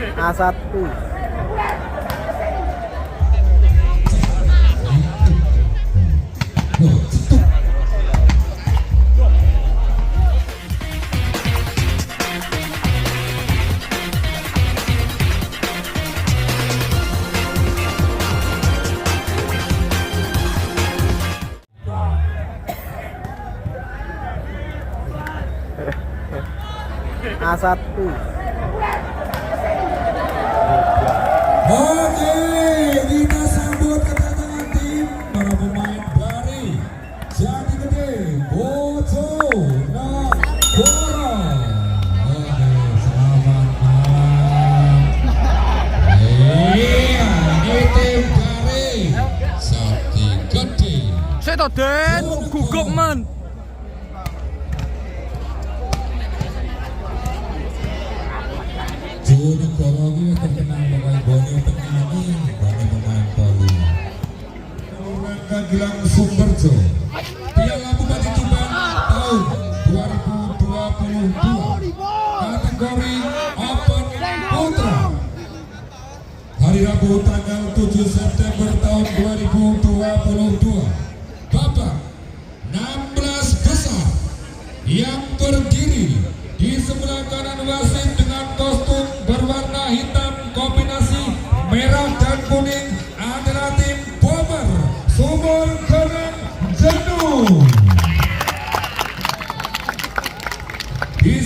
A1. A1. Oke, kita sambut kedatangan tim para pemain dari Jati Gede Bojo Nagoro. Oke, selamat malam. Iya, ini tim dari Jati Gede. Saya tahu Den, gugup man. Jono Nagoro ini terkenal sebagai Boni penyanyi dan pemain Bali. Orang Gilang Sumberjo, Piala Bupati Tuban tahun 2022, kategori Open Putra. Hari Rabu tanggal 7 September tahun 2022, babak 16 besar yang terdiri di sebelah kanan wasit dengan kostum berwarna hitam kombinasi merah dan kuning adalah tim Bomber Sumur Karang Jenuh. Di